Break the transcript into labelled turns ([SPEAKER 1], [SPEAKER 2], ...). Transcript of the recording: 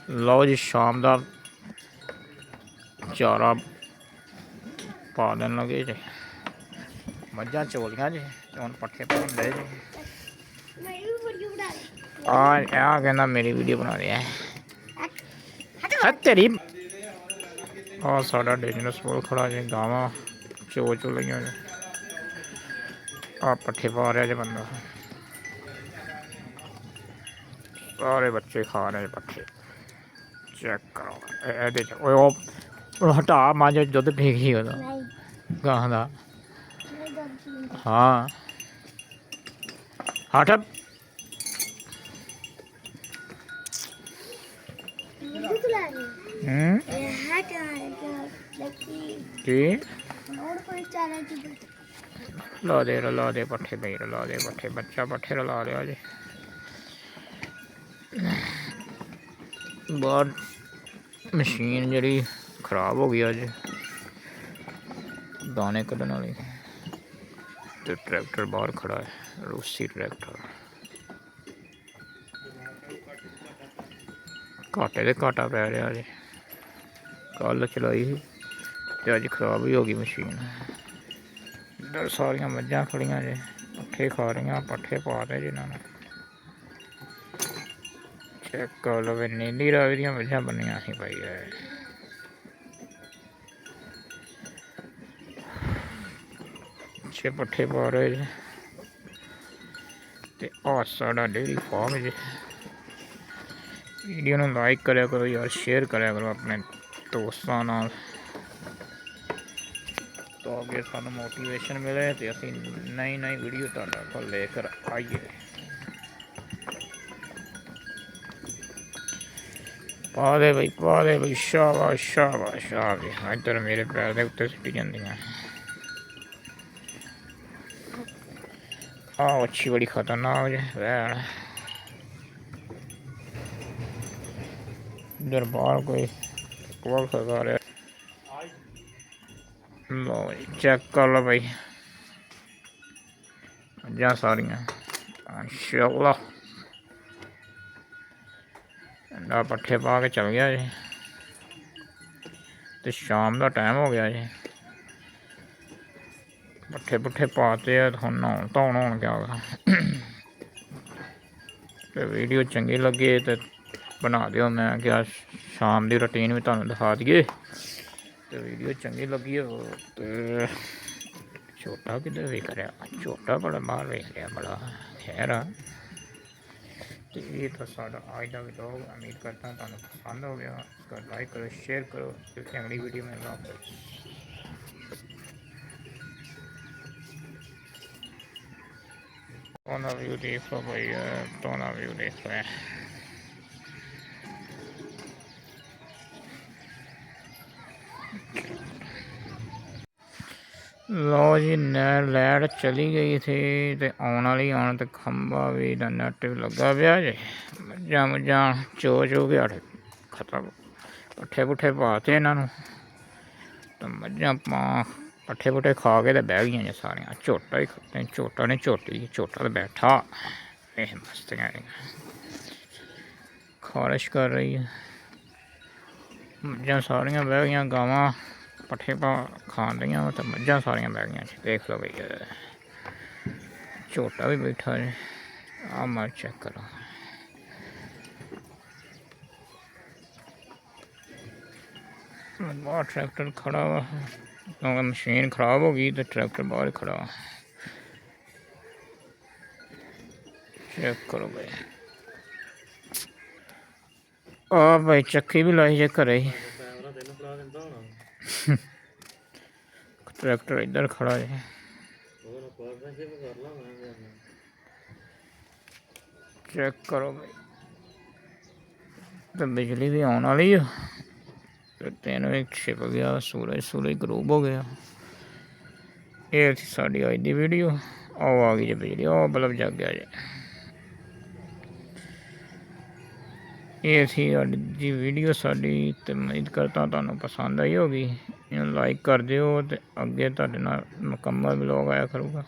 [SPEAKER 1] लो जी शाम का चारा पा देन लगे जी मझां चोलियां जी हुण पट्ठे पाउण दे जी आ कहना मेरी वीडियो बना रहे है तेरी आ साडा डेंजरस बोल खड़ा जी गावां चो लगियां जी आ पट्ठे पा रहा जी बंदा सारे बच्चे खा रहे पट्ठे चेक करो हटा मां जो दुद्ध पी गई गां का हाँ हट ला दे पट्ठे पई ला दे पट्ठे बच्चा पट्ठे ला लिया जी बाहर मशीन जी खराब हो गई अज दाने कढ़ने वाली तो ट्रैक्टर बाहर खड़ा है रूसी ट्रैक्टर घाटे तो घाटा पै रहा जी कल चलाई तो अज खराब ही हो गई मशीन इधर सारिया मझां खड़ियां जी पट्ठे खा रही पट्ठे पा दे जिन्होंने चेक कर लो नीली रावी दी मझां बनिया सी पाई है अच्छे पट्ठे पा रहे जी ते साडा डेयरी फार्म जी वीडियो नूं लाइक करा करो यार शेयर करा करो अपने दोस्तों नाल तो अगे सानू मोटिवेशन मिले तो असीं नई नई वीडियो तुहाडे कोल लेकर आइए पा दे भाई शाबाश शाबाश शाबाश इधर मेरे पैर के उत्ते सुट्टी जांदियां अच्छी बड़ी खतरनाक जी वैन इधर बाहर कोई कोल खा रहा लो चेक कर लो भाई मझां सारियां माशाअल्लाह पट्ठे पा के चल गया जी तो शाम का टाइम हो गया जी पट्ठे पुट्ठे पाते हम नहाउन धोन हो गया तो वीडियो चंगी लगी तो बना दियो मैं क्या शाम की रूटीन भी तुहानूं दिखा दिए तो वीडियो चंगी लगी हो तो छोटा किधर वेख रहा छोटा बड़ा बाहर वेख रहा बड़ा खैर तो ये तो साडा आज का व्लॉग उम्मीद करता हूँ तुहानूं पसंद हो गया इसका लाइक करो शेयर करो क्योंकि अगली वीडियो में तो व्यू देख लो भाई तो व्यू देख लो लो जी लाइट चली गई थी तो आने वाली आने तो खंबा भी नैट भी लगा पाया जी मझां मुझां चो के अठ खत्म पट्ठे पुट्ठे पाते इन्हों तो मझां पट्ठे पुट्ठे खा के तो बह गई सारिया झोटा ही खत्ते झोटा ने झोटी झोटा तो बैठा मस्तियां खारिश कर रही है मझां सारिया बह गई गावां पट्ठे पा खान दियां तो मझां सारिया बह गई देख लो भाई झोटा भी बैठा है आ मर चेक करो बाहर ट्रैक्टर खड़ा हुआ क्योंकि मशीन खराब हो गई तो ट्रैक्टर बाहर खड़ा हुआ चेक करो भाई भाई चक्की भी लाई है घरे ही ट्रैक्टर इधर खड़ा है चेक करो भाई तो बिजली भी आने वाली है तो 3 भी छिप गया सूरज गरूब हो गया ये थी साड़ी अज की वीडियो आ गई जी बिजली बल्ब जग गया जी ये थी अज की वीडियो साड़ी तो उम्मीद करता तुहानूं पसंद आई होगी इन्हूं लाइक कर दिओ तो अगे तुहाडे नाल मुकम्मल व्लॉग आया करूँगा।